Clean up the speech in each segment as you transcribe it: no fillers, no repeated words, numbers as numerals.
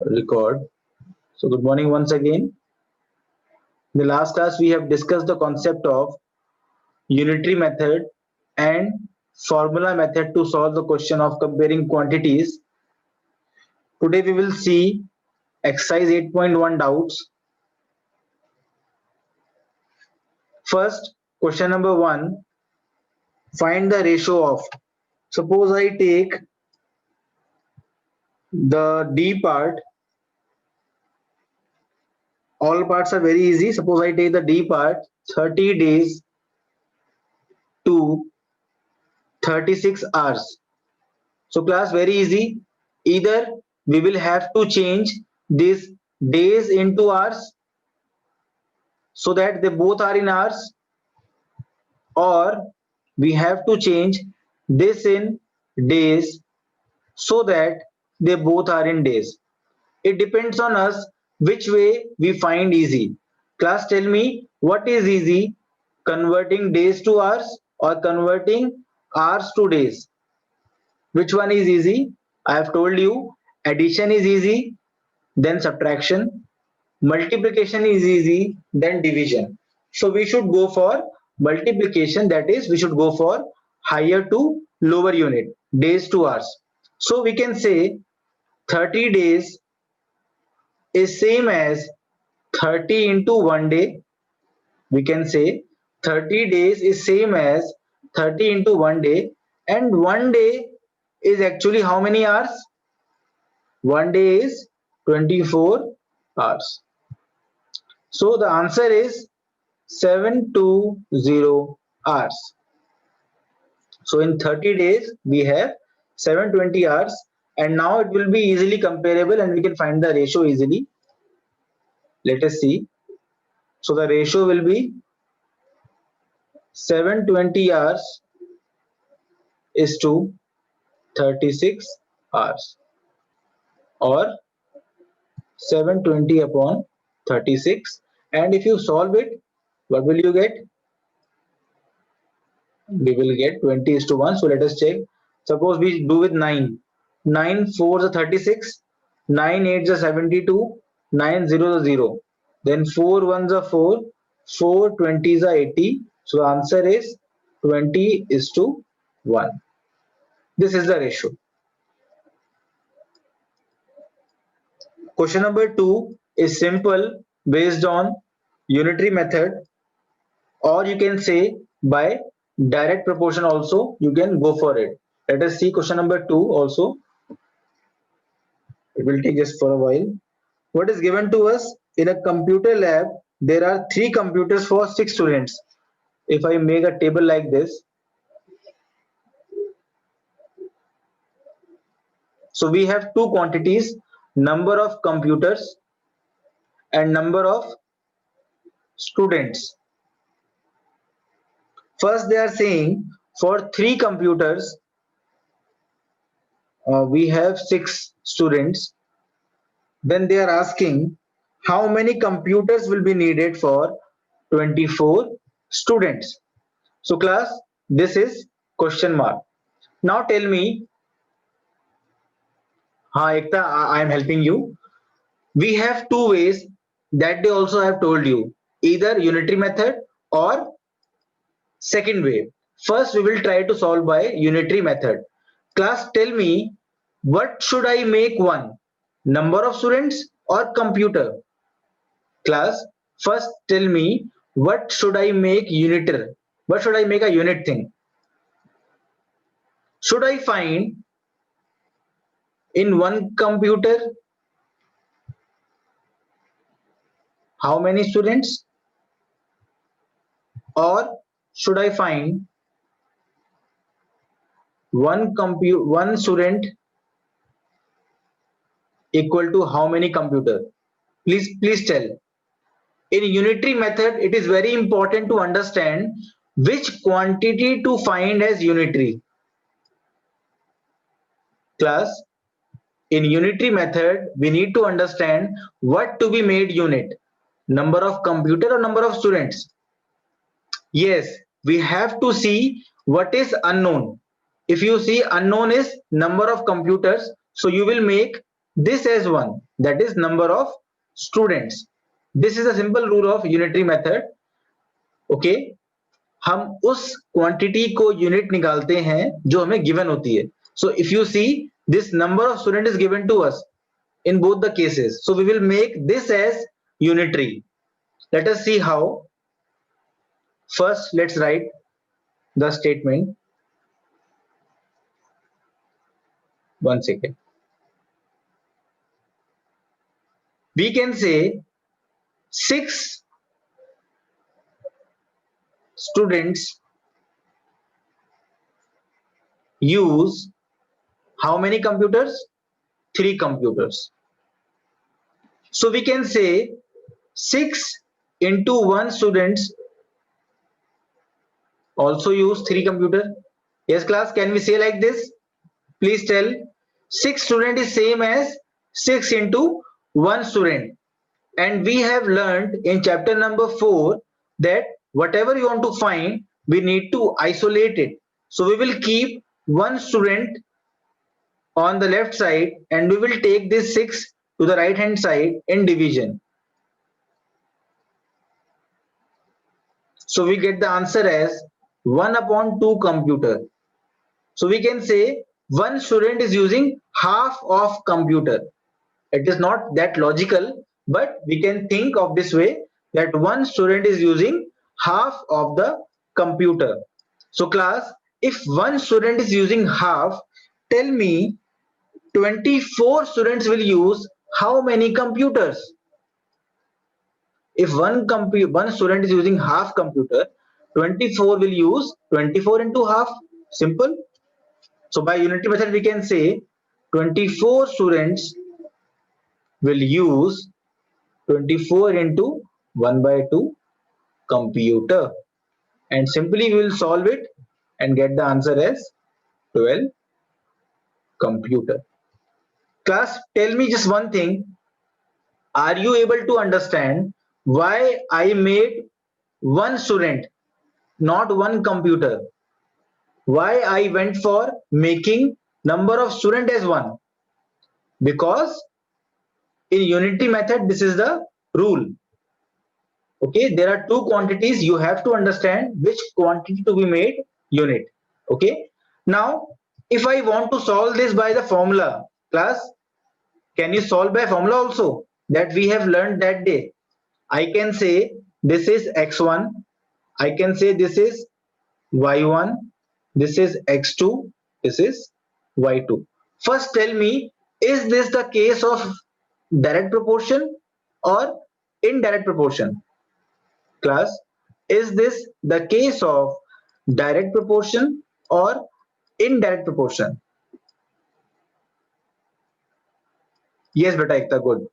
Record. So good morning once again. In the last class we have discussed the concept of unitary method and formula method to solve the question of comparing quantities. Today we will see exercise 8.1 doubts. First, question number 1, find the ratio of. Suppose I take the D part. All parts are very easy. Suppose I take the D part, 30 days to 36 hours. So class, very easy. Either we will have to change these days into hours so that they both are in hours, or we have to change this in days so that they both are in days. It depends on us which way we find easy. Class, tell me what is easy, converting days to hours or converting hours to days? Which one is easy? I have told you addition is easy, then subtraction, multiplication is easy, then division. So we should go for multiplication, that is we should go for higher to lower unit, days to hours. So we can say 30 days is same as 30 into 1 day. We can say 30 days is same as 30 into 1 day, and 1 day is actually how many hours? 1 day is 24 hours. So the answer is 720 hours. So in 30 days we have 720 hours, and now it will be easily comparable and we can find the ratio easily. Let us see. So the ratio will be 720 hours is to 36 hours, or 720 upon 36, and if you solve it, what will you get? We will get 20 is to 1. So let us check. Suppose we do with 9. 9 4s are 36, 9 8s are 72, 9 0s are 0. Then 4 1s are 4, 4 20s are 80. So the answer is 20 is to 1. This is the ratio. Question number 2 is simple, based on unitary method, or you can say by direct proportion also you can go for it. Let us see question number 2 also. It will take just for a while. What is given to us? In a computer lab there are 3 computers for 6 students. If I make a table like this, so we have 2 quantities, number of computers and number of students. First they are saying for 3 computers we have 6 students. Then they are asking how many computers will be needed for 24 students. So class, this is question mark. Now tell me, Ekta, I am helping you. We have 2 ways that they also have told you, either unitary method or second way. First we will try to solve by unitary method. Class, tell me, what should I make one? Number of students or computer? Class, first tell me, what should I make uniter? What should I make a unit thing? Should I find in one computer how many students, or should I find one student equal to how many computer? Please tell. In unitary method it is very important to understand which quantity to find as unitary. Class, in unitary method we need to understand what to be made unit, number of computer or number of students. Yes, we have to see what is unknown. If you see unknown is number of computers, so you will make this as 1. that is number of students. This is a simple rule of unitary method. Okay, हम उस quantity को unit निकालते हैं जो हमें given होती है. So if you see, this number of student is given to us in both the cases, so we will make this as unitary. Let us see how. First, let's write the statement. One second. We can say 6 students use how many computers? 3 computers. So we can say 6 into 1 students also use 3 computer. Yes class, can we say like this? Please tell. 6 student is same as 6 into 1 student, and we have learned in chapter number 4 that whatever you want to find, we need to isolate it. So we will keep 1 student on the left side and we will take this 6 to the right hand side in division. So we get the answer as 1 upon 2 computer. So we can say 1 student is using half of computer. It is not that logical, but we can think of this way, that 1 student is using half of the computer. So class, if 1 student is using half, tell me 24 students will use how many computers? If one student is using half computer, 24 will use 24 into half. Simple. So by unitary method we can say 24 students will use 24 into 1 by 2 computer, and simply we will solve it and get the answer as 12 computer. Class, tell me just one thing. Are you able to understand why I made 1 student, not 1 computer? Why I went for making number of student as 1? Because in unitary method this is the rule. Okay, there are 2 quantities, you have to understand which quantity to be made unit. Okay, now if I want to solve this by the formula, class, can you solve by formula also that we have learned that day? I can say this is x1, I can say this is y1, this is x2, this is y2. First tell me, is this the case of direct proportion or indirect proportion? Class, is this the case of direct proportion or indirect proportion? Yes, beta Ekta, good.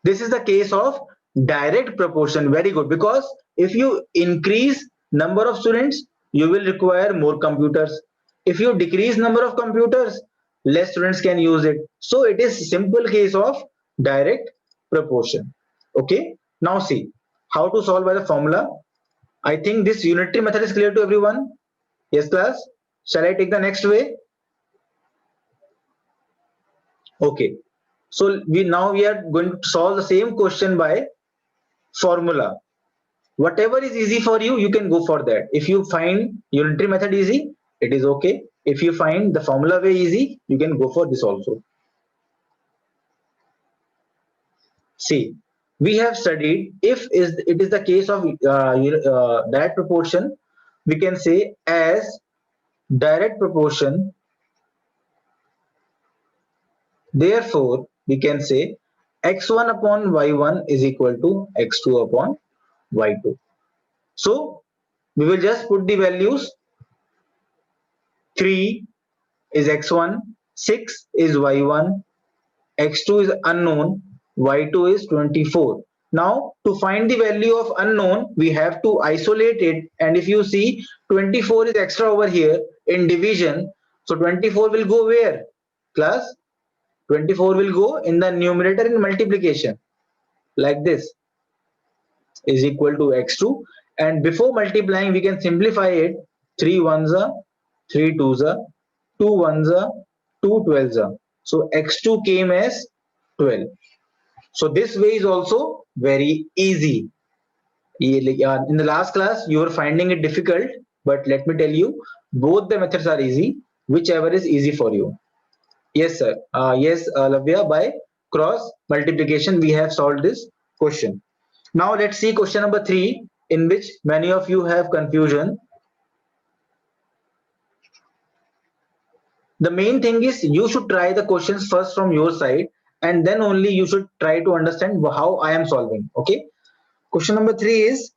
This is the case of direct proportion. Very good, because if you increase number of students, you will require more computers. If you decrease number of computers, less students can use it. So it is simple case of direct proportion. Okay, now see how to solve by the formula. I think this unitary method is clear to everyone. Yes class, shall I take the next way? Okay, so we are going to solve the same question by formula. Whatever is easy for you, you can go for that. If you find unitary method easy, it is okay. If you find the formula way easy, you can go for this also. See, we have studied if it is the case of direct proportion, we can say as direct proportion, therefore we can say x1 upon y1 is equal to x2 upon y2. So we will just put the values. 3 is x1, 6 is y1, x2 is unknown, y2 is 24. Now to find the value of unknown, we have to isolate it, and if you see 24 is extra over here in division, so 24 will go where? Class, 24 will go in the numerator in multiplication, like this, is equal to x2, and before multiplying we can simplify it. 3 ones are 3 twos are 2 ones are 2 12s are, so x2 came as 12. So this way is also very easy. In the last class, you were finding it difficult, but let me tell you, both the methods are easy, whichever is easy for you. Yes, sir. Yes, Lavya, by cross multiplication, we have solved this question. Now let's see question number 3, in which many of you have confusion. The main thing is you should try the questions first from your side, and then only you should try to understand how I am solving. Okay. Question number 3 is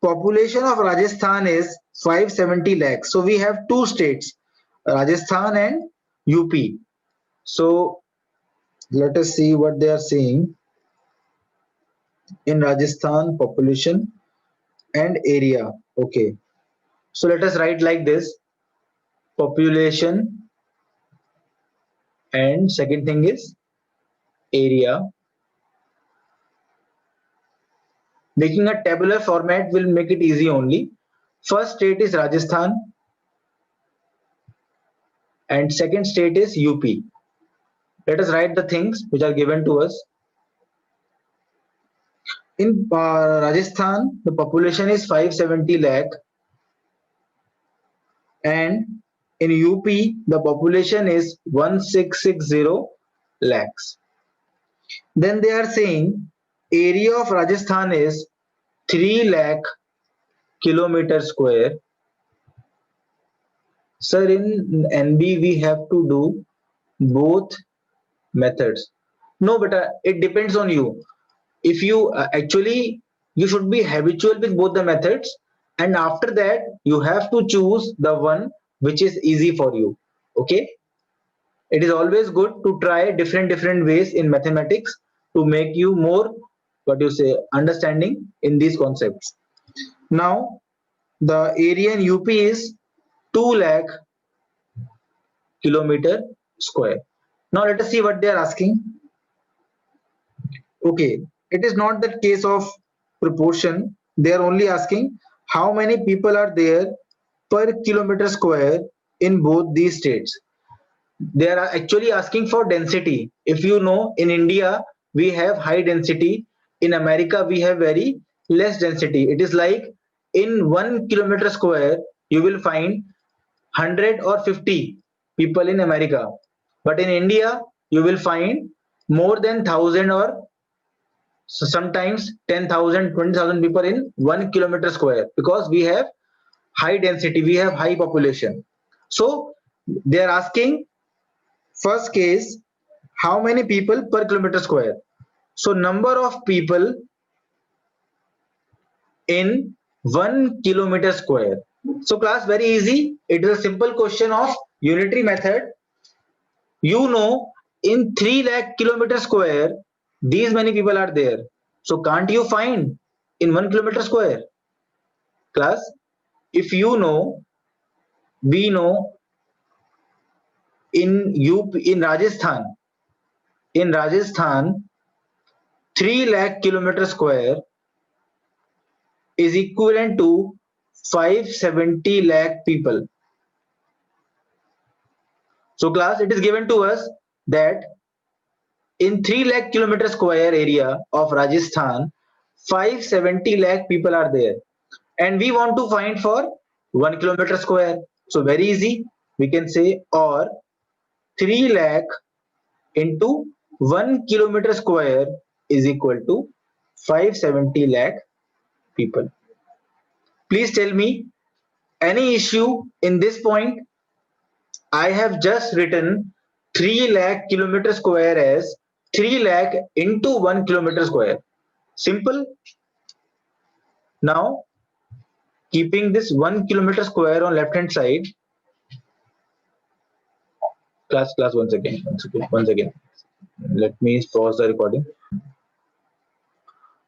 population of Rajasthan is 570 lakhs. So we have two states, Rajasthan and UP. So let us see what they are saying. In Rajasthan, population and area. Okay. So let us write like this: population, and second thing is area. Making a tabular format will make it easy only. First state is Rajasthan and second state is UP. Let us write the things which are given to us. In Rajasthan, the population is 570 lakh, and in UP, the population is 1660 lakhs. Then they are saying area of Rajasthan is 3 lakh kilometer square. Sir, in NB we have to do both methods. No, but it depends on you. If you actually, you should be habitual with both the methods, and after that you have to choose the one which is easy for you. Okay. It is always good to try different ways in mathematics to make you more, what you say, understanding in these concepts. Now the area in UP is 2 lakh kilometer square. Now let us see what they are asking. Okay, it is not the case of proportion. They are only asking how many people are there per kilometer square in both these states. They are actually asking for density. If you know, in India we have high density, in America we have very less density. It is like in 1 kilometer square you will find 100 or 50 people in America, but in India you will find more than 1,000 or sometimes 10,000, 20,000 people in 1 kilometer square, because we have high density, we have high population. So they are asking, first case, how many people per kilometer square. So number of people in 1 kilometer square. So class, very easy. It is a simple question of unitary method. You know, in 3 lakh kilometer square, these many people are there. So can't you find in 1 kilometer square? Class, if you know, we know in in Rajasthan, 3 lakh kilometer square is equivalent to 570 lakh people. So class, it is given to us that in 3 lakh kilometer square area of Rajasthan, 570 lakh people are there. And we want to find for 1 kilometer square. So very easy. We can say, or 3 lakh into 1 kilometer square is equal to 570 lakh people. Please tell me any issue in this point. I have just written 3 lakh kilometer square as 3 lakh into 1 kilometer square. Simple. Now, keeping this 1 kilometer square on left hand side, class once again. Let me pause the recording.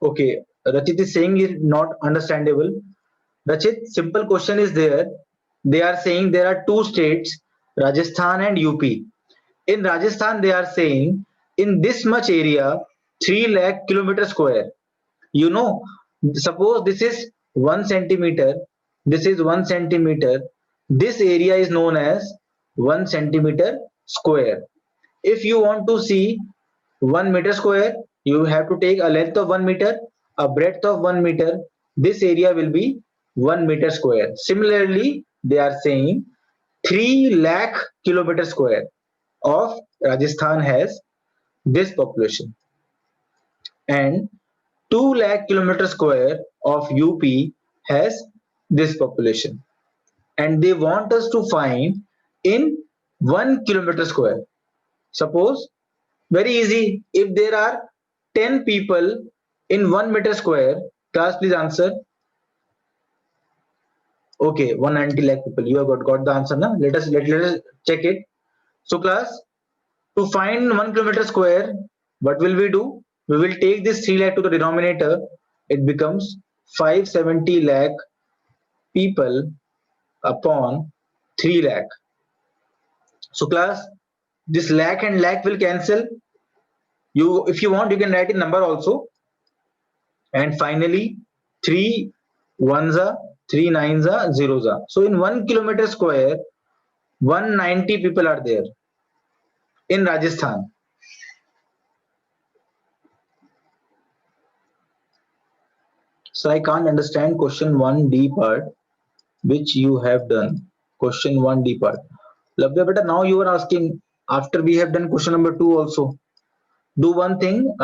Okay, Rachit is saying is not understandable. Rachit, simple question is there. They are saying there are two states, Rajasthan and UP. In Rajasthan, they are saying in this much area, 3 lakh kilometer square. You know, suppose this is 1 centimeter, this is 1 centimeter. This area is known as 1 centimeter square. If you want to see 1 meter square, You have to take a length of 1 meter, a breadth of 1 meter. This area will be 1 meter square. Similarly, they are saying 3 lakh kilometer square of Rajasthan has this population, and 2 lakh kilometer square of UP has this population, and they want us to find in 1 kilometer square. Suppose, very easy, if there are 10 people in 1 meter square, class please answer. Okay, 190 lakh people. You have got the answer now. Let us check it. So class, to find 1 kilometer square, what will we do? We will take this 3 lakh to the denominator. It becomes 570 lakh people upon 3 lakh. So class, this lakh and lakh will cancel. You, if you want, you can write in number also. And finally, 3 ones are 3 nines are zeros are. So in 1 kilometer square, 190 people are there in Rajasthan. So I can't understand question 1D part which you have done. Question 1D part. Labdya beta, now you are asking after we have done question number 2 also. Do one thing,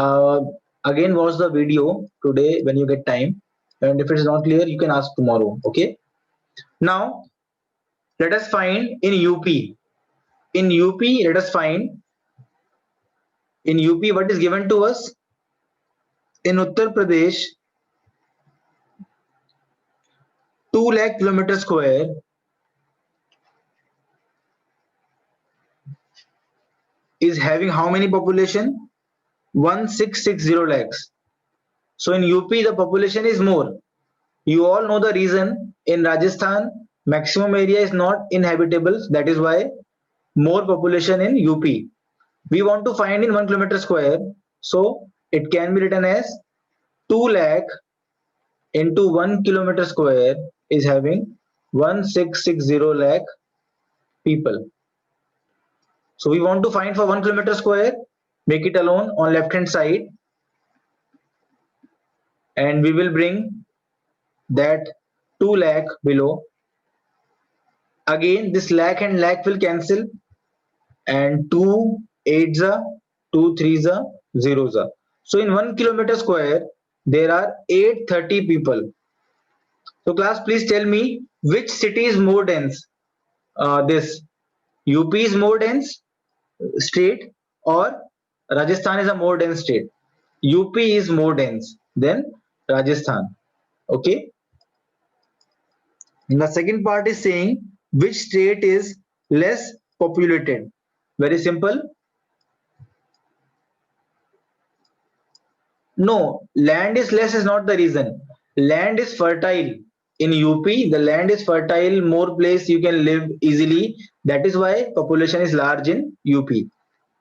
again watch the video today when you get time, and if it is not clear you can ask tomorrow. Okay, now let us find in UP. In UP, let us find in UP what is given to us. In Uttar Pradesh, 2 lakh kilometer square is having how many population? 1660 lakhs. So in UP the population is more. You all know the reason. In Rajasthan, maximum area is not inhabitable. That is why more population in UP. We want to find in 1 kilometer square. So it can be written as 2 lakh into 1 kilometer square is having 1660 lakh people. So we want to find for 1 kilometer square, make it alone on left hand side, and we will bring that 2 lakh below. Again this lakh and lakh will cancel, and 2 8s are 2 3s are 0s are. So in 1 kilometer square there are 830 people. So class, please tell me which city is more dense. This UP is more dense state, or Rajasthan is a more dense state? UP is more dense than Rajasthan. Okay. And the second part is saying which state is less populated. Very simple. No, land is less is not the reason. Land is fertile. In UP, the land is fertile, more place you can live easily. That is why population is large in UP.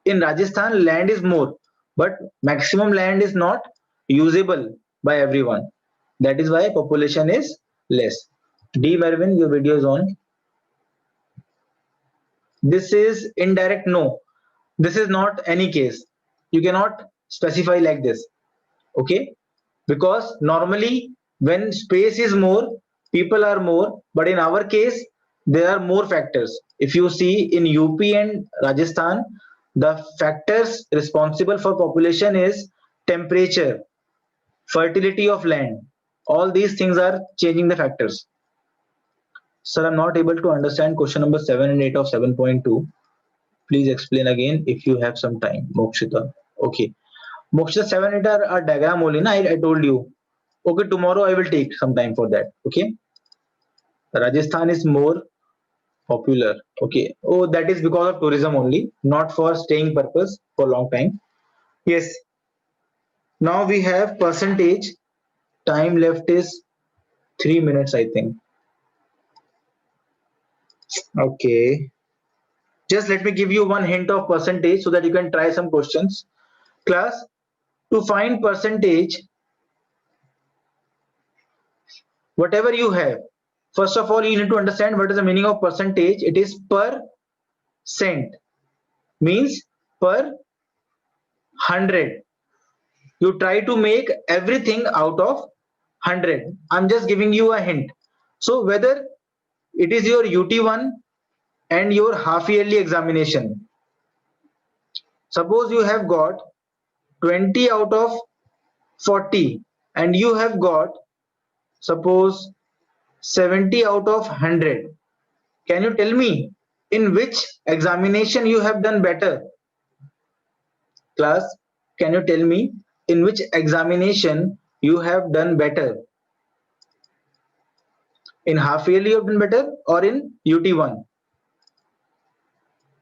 In Rajasthan, land is more, but maximum land is not usable by everyone. That is why population is less. D. Mervin, your video is on. This is indirect no. This is not any case. You cannot specify like this. Okay, because normally when space is more, people are more, but in our case there are more factors. If you see in UP and Rajasthan, the factors responsible for population is temperature, fertility of land. All these things are changing the factors. Sir, I'm not able to understand question number 7 and 8 of 7.2. Please explain again if you have some time. Mokshita. Okay. Mokshita, 7 and 8 are diagram only, na? I told you. Okay, tomorrow I will take some time for that. Okay. Rajasthan is more popular. Okay. Oh, that is because of tourism only, not for staying purpose for long time. Yes. Now we have percentage. Time left is 3 minutes, I think. Okay. Just let me give you one hint of percentage so that you can try some questions. Class, to find percentage, whatever you have, first of all, you need to understand what is the meaning of percentage. It is per cent, means per 100. You try to make everything out of 100. I'm just giving you a hint. So whether it is your UT1 and your half yearly examination, suppose you have got 20 out of 40 and you have got suppose 70 out of 100. Can you tell me in which examination you have done better? Class, can you tell me in which examination you have done better? In half yearly you have done better or in UT1?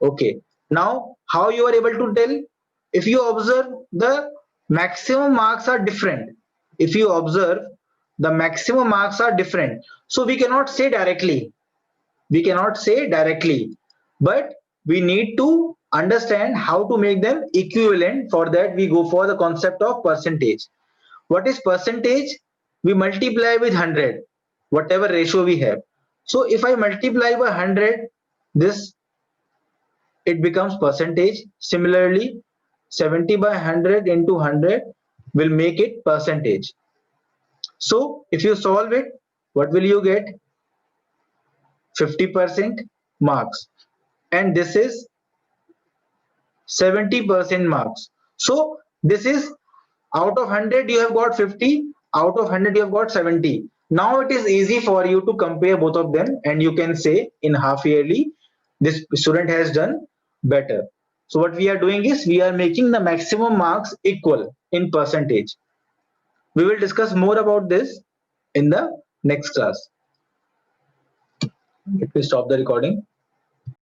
Okay. Now, how you are able to tell? If you observe, the maximum marks are different. If you observe, the maximum marks are different. So we cannot say directly. We cannot say directly, but we need to understand how to make them equivalent. For that, we go for the concept of percentage. What is percentage? We multiply with 100, whatever ratio we have. So if I multiply by 100, this it becomes percentage. Similarly, 70 by 100 into 100 will make it percentage. So if you solve it, what will you get? 50% marks, and this is 70% marks. So this is out of 100 you have got 50, out of 100 you have got 70. Now it is easy for you to compare both of them, and you can say in half yearly this student has done better. So what we are doing is we are making the maximum marks equal in percentage. We will discuss more about this in the next class. Let me stop the recording.